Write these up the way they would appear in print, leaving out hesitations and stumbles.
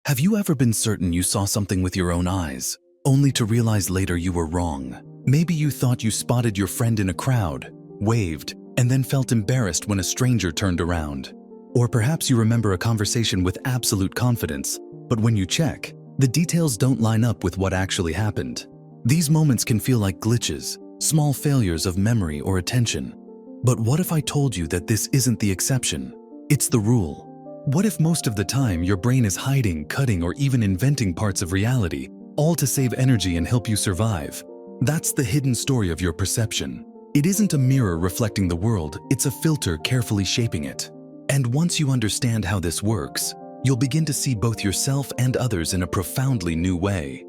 Have you ever been certain you saw something with your own eyes, only to realize later you were wrong? Maybe you thought you spotted your friend in a crowd, waved, and then felt embarrassed when a stranger turned around. Or perhaps you remember a conversation with absolute confidence, but when you check, the details don't line up with what actually happened. These moments can feel like glitches, small failures of memory or attention. But what if I told you that this isn't the exception? It's the rule. What if most of the time your brain is hiding, cutting, or even inventing parts of reality, all to save energy and help you survive? That's the hidden story of your perception. It isn't a mirror reflecting the world, it's a filter carefully shaping it. And once you understand how this works, you'll begin to see both yourself and others in a profoundly new way.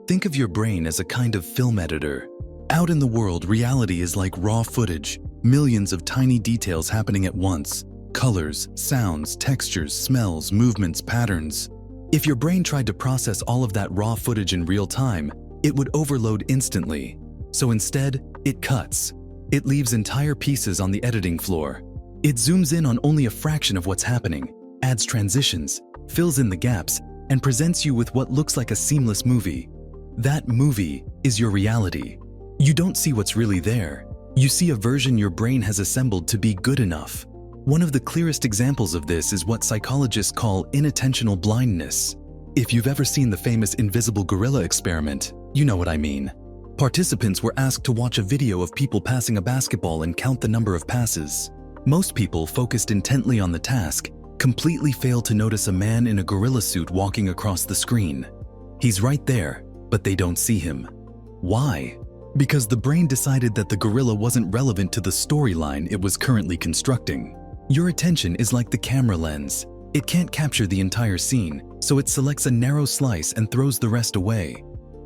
Think of your brain as a kind of film editor. Out in the world, reality is like raw footage, millions of tiny details happening at once. Colors, sounds, textures, smells, movements, patterns. If your brain tried to process all of that raw footage in real time, it would overload instantly. So instead, it cuts. It leaves entire pieces on the editing floor. It zooms in on only a fraction of what's happening, adds transitions, fills in the gaps, and presents you with what looks like a seamless movie. That movie is your reality. You don't see what's really there. You see a version your brain has assembled to be good enough. One of the clearest examples of this is what psychologists call inattentional blindness. If you've ever seen the famous invisible gorilla experiment, you know what I mean. Participants were asked to watch a video of people passing a basketball and count the number of passes. Most people, focused intently on the task, completely failed to notice a man in a gorilla suit walking across the screen. He's right there, but they don't see him. Why? Because the brain decided that the gorilla wasn't relevant to the storyline it was currently constructing. Your attention is like the camera lens. It can't capture the entire scene, so it selects a narrow slice and throws the rest away.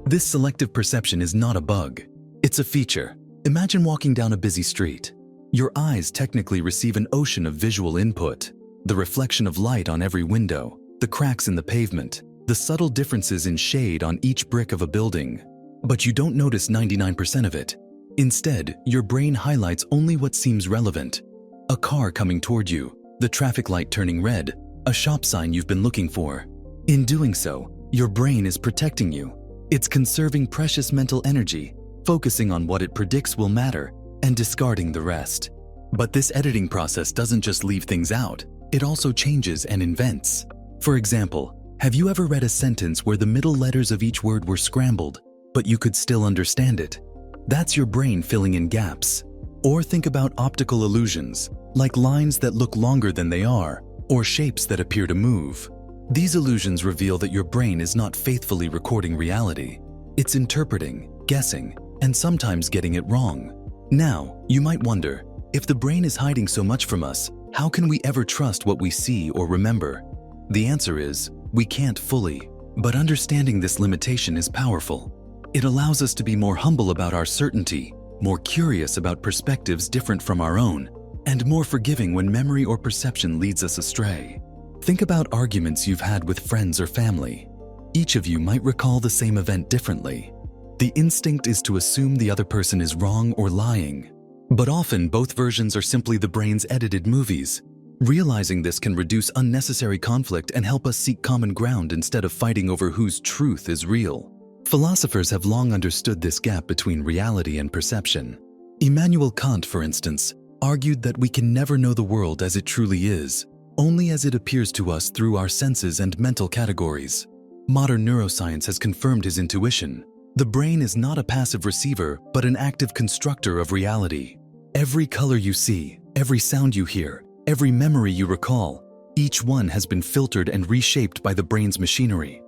This selective perception is not a bug. It's a feature. Imagine walking down a busy street. Your eyes technically receive an ocean of visual input. The reflection of light on every window, the cracks in the pavement, the subtle differences in shade on each brick of a building. But you don't notice 99% of it. Instead, your brain highlights only what seems relevant. A car coming toward you, the traffic light turning red, a shop sign you've been looking for. In doing so, your brain is protecting you. It's conserving precious mental energy, focusing on what it predicts will matter, and discarding the rest. But this editing process doesn't just leave things out, it also changes and invents. For example, have you ever read a sentence where the middle letters of each word were scrambled, but you could still understand it? That's your brain filling in gaps. Or think about optical illusions, like lines that look longer than they are, or shapes that appear to move. These illusions reveal that your brain is not faithfully recording reality. It's interpreting, guessing, and sometimes getting it wrong. Now, you might wonder, if the brain is hiding so much from us, how can we ever trust what we see or remember? The answer is, we can't fully. But understanding this limitation is powerful. It allows us to be more humble about our certainty, more curious about perspectives different from our own, and more forgiving when memory or perception leads us astray. Think about arguments you've had with friends or family. Each of you might recall the same event differently. The instinct is to assume the other person is wrong or lying. But often both versions are simply the brain's edited movies. Realizing this can reduce unnecessary conflict and help us seek common ground instead of fighting over whose truth is real. Philosophers have long understood this gap between reality and perception. Immanuel Kant, for instance, argued that we can never know the world as it truly is, only as it appears to us through our senses and mental categories. Modern neuroscience has confirmed his intuition. The brain is not a passive receiver, but an active constructor of reality. Every color you see, every sound you hear, every memory you recall, each one has been filtered and reshaped by the brain's machinery.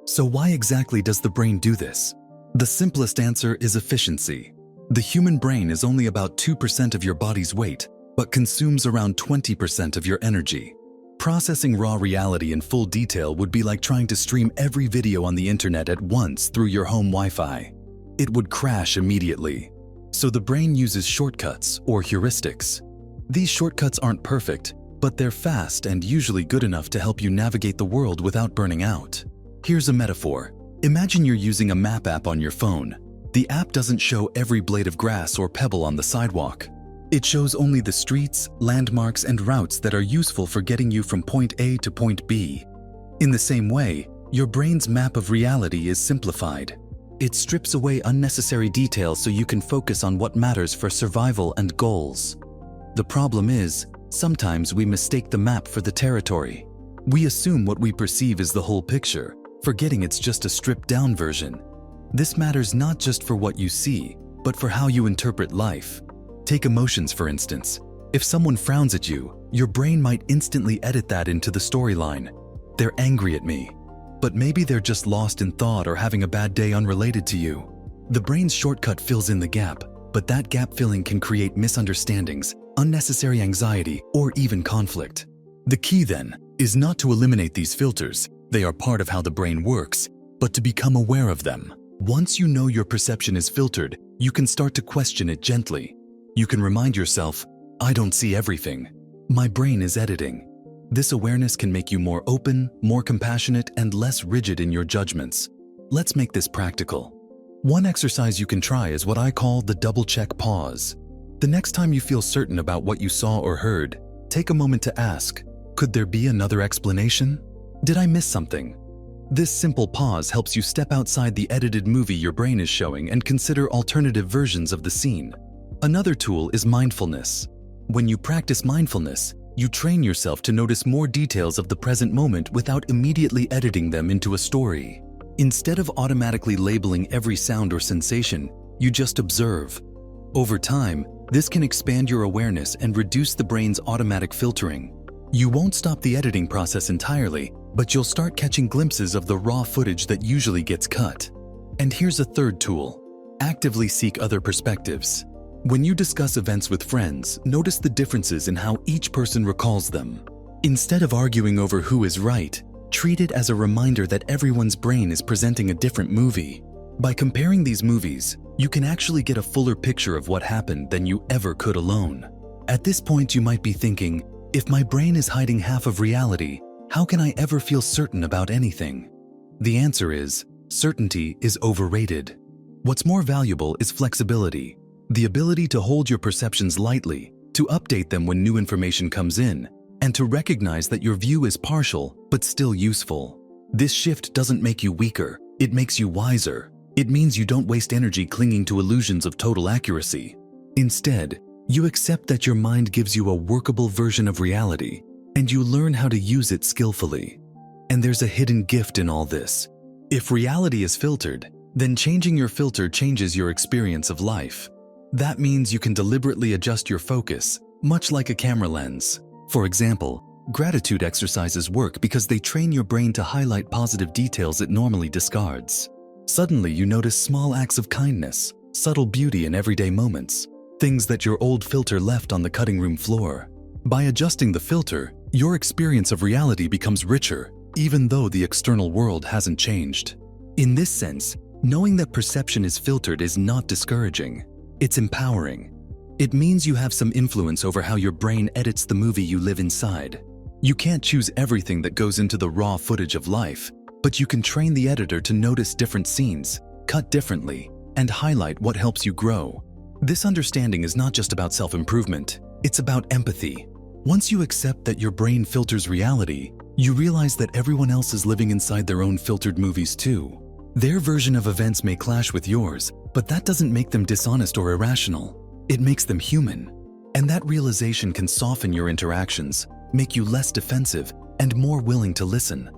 So why exactly does the brain do this? The simplest answer is efficiency. The human brain is only about 2% of your body's weight, but consumes around 20% of your energy. Processing raw reality in full detail would be like trying to stream every video on the internet at once through your home Wi-Fi. It would crash immediately. So the brain uses shortcuts or heuristics. These shortcuts aren't perfect, but they're fast and usually good enough to help you navigate the world without burning out. Here's a metaphor. Imagine you're using a map app on your phone. The app doesn't show every blade of grass or pebble on the sidewalk. It shows only the streets, landmarks, and routes that are useful for getting you from point A to point B. In the same way, Your brain's map of reality is simplified. It strips away unnecessary details so you can focus on what matters for survival and goals. The problem is, sometimes we mistake the map for the territory. We assume what we perceive is the whole picture, forgetting it's just a stripped-down version. This matters not just for what you see, but for how you interpret life. Take emotions, for instance. If someone frowns at you, your brain might instantly edit that into the storyline. They're angry at me. But maybe they're just lost in thought or having a bad day unrelated to you. The brain's shortcut fills in the gap, but that gap filling can create misunderstandings, unnecessary anxiety, or even conflict. The key, then, is not to eliminate these filters. They are part of how the brain works, but to become aware of them. Once you know your perception is filtered, you can start to question it gently. You can remind yourself, I don't see everything. My brain is editing. This awareness can make you more open, more compassionate, and less rigid in your judgments. Let's make this practical. One exercise you can try is what I call the double-check pause. The next time you feel certain about what you saw or heard, take a moment to ask, could there be another explanation? Did I miss something? This simple pause helps you step outside the edited movie your brain is showing and consider alternative versions of the scene. Another tool is mindfulness. When you practice mindfulness, you train yourself to notice more details of the present moment without immediately editing them into a story. Instead of automatically labeling every sound or sensation, you just observe. Over time, this can expand your awareness and reduce the brain's automatic filtering. You won't stop the editing process entirely, but you'll start catching glimpses of the raw footage that usually gets cut. And here's a third tool: actively seek other perspectives. When you discuss events with friends, notice the differences in how each person recalls them. Instead of arguing over who is right, treat it as a reminder that everyone's brain is presenting a different movie. By comparing these movies, you can actually get a fuller picture of what happened than you ever could alone. At this point, you might be thinking, if my brain is hiding half of reality, how can I ever feel certain about anything? The answer is, certainty is overrated. What's more valuable is flexibility. The ability to hold your perceptions lightly, to update them when new information comes in, and to recognize that your view is partial but still useful. This shift doesn't make you weaker, it makes you wiser. It means you don't waste energy clinging to illusions of total accuracy. Instead, you accept that your mind gives you a workable version of reality, and you learn how to use it skillfully. And there's a hidden gift in all this. If reality is filtered, then changing your filter changes your experience of life. That means you can deliberately adjust your focus, much like a camera lens. For example, gratitude exercises work because they train your brain to highlight positive details it normally discards. Suddenly, you notice small acts of kindness, subtle beauty in everyday moments, things that your old filter left on the cutting room floor. By adjusting the filter, your experience of reality becomes richer, even though the external world hasn't changed. In this sense, knowing that perception is filtered is not discouraging. It's empowering. It means you have some influence over how your brain edits the movie you live inside. You can't choose everything that goes into the raw footage of life, but you can train the editor to notice different scenes, cut differently, and highlight what helps you grow. This understanding is not just about self-improvement, it's about empathy. Once you accept that your brain filters reality, you realize that everyone else is living inside their own filtered movies too. Their version of events may clash with yours, but that doesn't make them dishonest or irrational. It makes them human. And that realization can soften your interactions, make you less defensive, and more willing to listen.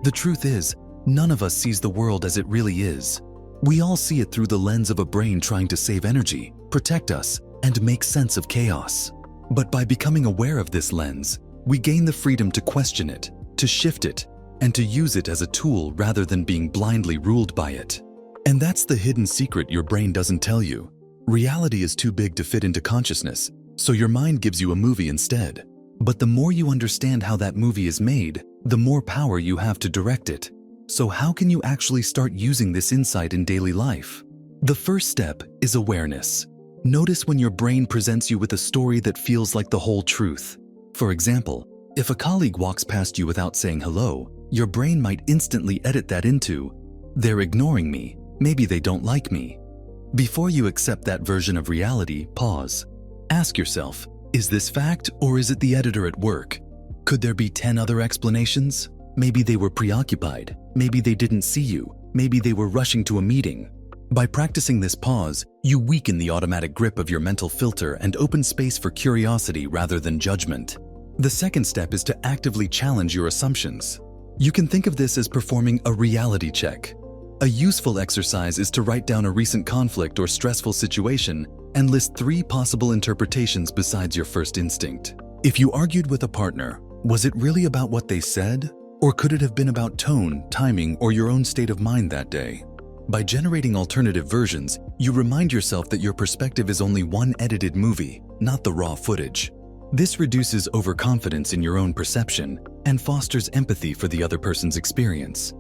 The truth is, none of us sees the world as it really is. We all see it through the lens of a brain trying to save energy, protect us, and make sense of chaos. But by becoming aware of this lens, we gain the freedom to question it, to shift it, and to use it as a tool rather than being blindly ruled by it. And that's the hidden secret your brain doesn't tell you. Reality is too big to fit into consciousness, so your mind gives you a movie instead. But the more you understand how that movie is made, the more power you have to direct it. So how can you actually start using this insight in daily life? The first step is awareness. Notice when your brain presents you with a story that feels like the whole truth. For example, if a colleague walks past you without saying hello, your brain might instantly edit that into, "They're ignoring me, maybe they don't like me." Before you accept that version of reality, pause. Ask yourself, is this fact or is it the editor at work? Could there be 10 other explanations? Maybe they were preoccupied. Maybe they didn't see you. Maybe they were rushing to a meeting. By practicing this pause, you weaken the automatic grip of your mental filter and open space for curiosity rather than judgment. The second step is to actively challenge your assumptions. You can think of this as performing a reality check. A useful exercise is to write down a recent conflict or stressful situation and list 3 possible interpretations besides your first instinct. If you argued with a partner, was it really about what they said? Or could it have been about tone, timing, or your own state of mind that day? By generating alternative versions, you remind yourself that your perspective is only one edited movie, not the raw footage. This reduces overconfidence in your own perception and fosters empathy for the other person's experience.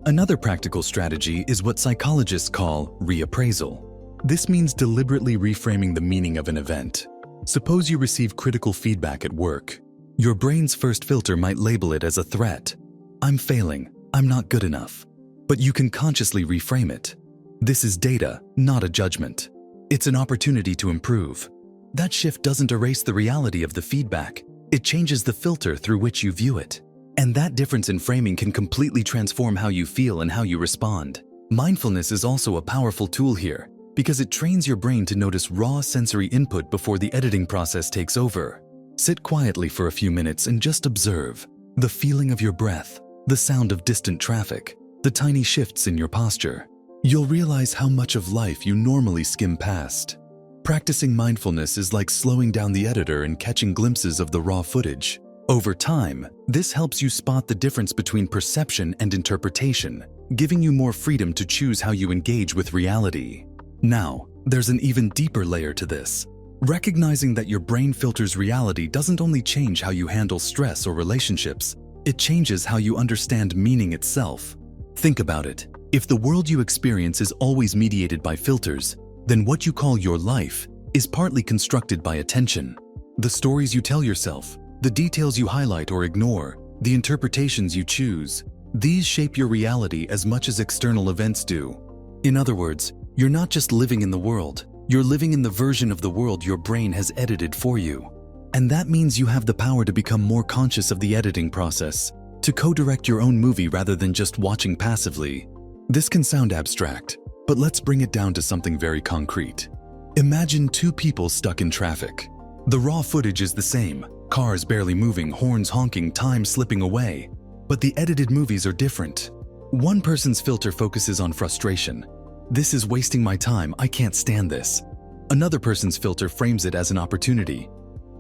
Another practical strategy is what psychologists call reappraisal. This means deliberately reframing the meaning of an event. Suppose you receive critical feedback at work. Your brain's first filter might label it as a threat. I'm failing, I'm not good enough. But you can consciously reframe it. This is data, not a judgment. It's an opportunity to improve. That shift doesn't erase the reality of the feedback. It changes the filter through which you view it. And that difference in framing can completely transform how you feel and how you respond. Mindfulness is also a powerful tool here because it trains your brain to notice raw sensory input before the editing process takes over. Sit quietly for a few minutes and just observe the feeling of your breath, the sound of distant traffic, the tiny shifts in your posture. You'll realize how much of life you normally skim past. Practicing mindfulness is like slowing down the editor and catching glimpses of the raw footage. Over time, this helps you spot the difference between perception and interpretation, giving you more freedom to choose how you engage with reality. Now, there's an even deeper layer to this. Recognizing that your brain filters reality doesn't only change how you handle stress or relationships, it changes how you understand meaning itself. Think about it. If the world you experience is always mediated by filters, then what you call your life is partly constructed by attention. The stories you tell yourself, the details you highlight or ignore, the interpretations you choose, these shape your reality as much as external events do. In other words, you're not just living in the world, you're living in the version of the world your brain has edited for you. And that means you have the power to become more conscious of the editing process, to co-direct your own movie rather than just watching passively. This can sound abstract, but let's bring it down to something very concrete. Imagine 2 people stuck in traffic. The raw footage is the same, cars barely moving, horns honking, time slipping away. But the edited movies are different. One person's filter focuses on frustration. This is wasting my time, I can't stand this. Another person's filter frames it as an opportunity.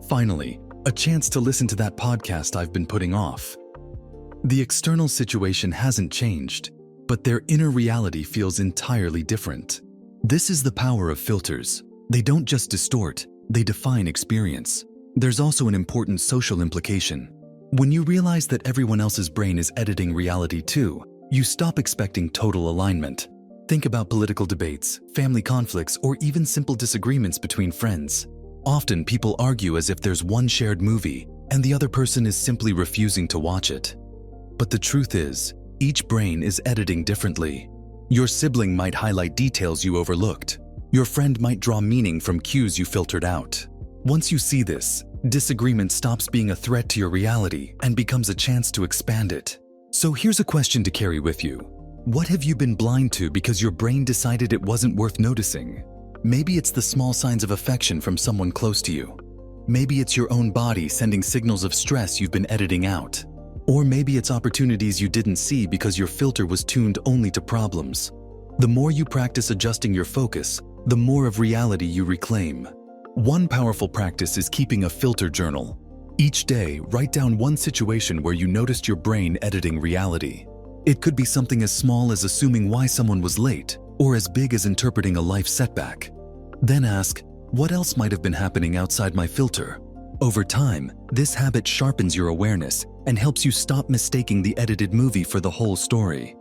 Finally, a chance to listen to that podcast I've been putting off. The external situation hasn't changed, but their inner reality feels entirely different. This is the power of filters. They don't just distort, they define experience. There's also an important social implication. When you realize that everyone else's brain is editing reality too, you stop expecting total alignment. Think about political debates, family conflicts, or even simple disagreements between friends. Often people argue as if there's one shared movie, and the other person is simply refusing to watch it. But the truth is, each brain is editing differently. Your sibling might highlight details you overlooked. Your friend might draw meaning from cues you filtered out. Once you see this, disagreement stops being a threat to your reality and becomes a chance to expand it. So here's a question to carry with you. What have you been blind to because your brain decided it wasn't worth noticing? Maybe it's the small signs of affection from someone close to you. Maybe it's your own body sending signals of stress you've been editing out. Or maybe it's opportunities you didn't see because your filter was tuned only to problems. The more you practice adjusting your focus, the more of reality you reclaim. One powerful practice is keeping a filter journal. Each day, write down one situation where you noticed your brain editing reality. It could be something as small as assuming why someone was late, or as big as interpreting a life setback. Then ask, what else might have been happening outside my filter? Over time, this habit sharpens your awareness and helps you stop mistaking the edited movie for the whole story.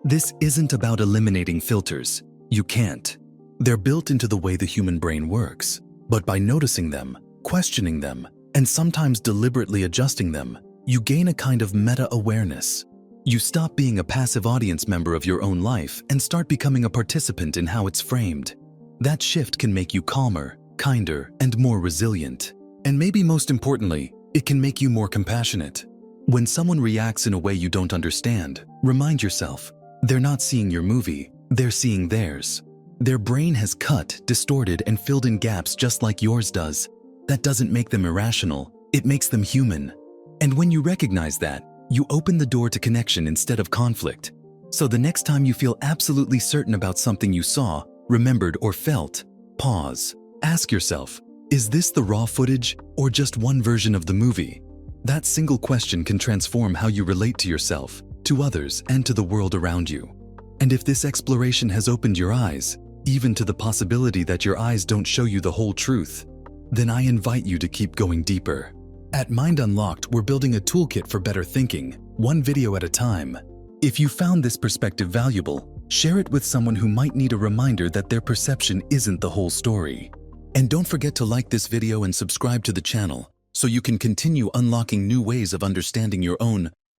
This isn't about eliminating filters. You can't. They're built into the way the human brain works. But by noticing them, questioning them, and sometimes deliberately adjusting them, you gain a kind of meta-awareness. You stop being a passive audience member of your own life and start becoming a participant in how it's framed. That shift can make you calmer, kinder, and more resilient. And maybe most importantly, it can make you more compassionate. When someone reacts in a way you don't understand, remind yourself, they're not seeing your movie, they're seeing theirs. Their brain has cut, distorted, and filled in gaps just like yours does. That doesn't make them irrational, it makes them human. And when you recognize that, you open the door to connection instead of conflict. So the next time you feel absolutely certain about something you saw, remembered, or felt, pause. Ask yourself, is this the raw footage or just one version of the movie? That single question can transform how you relate to yourself, to others, and to the world around you. And if this exploration has opened your eyes, even to the possibility that your eyes don't show you the whole truth, then I invite you to keep going deeper. At Mind Unlocked, we're building a toolkit for better thinking, one video at a time. If you found this perspective valuable, share it with someone who might need a reminder that their perception isn't the whole story. And don't forget to like this video and subscribe to the channel so you can continue unlocking new ways of understanding your own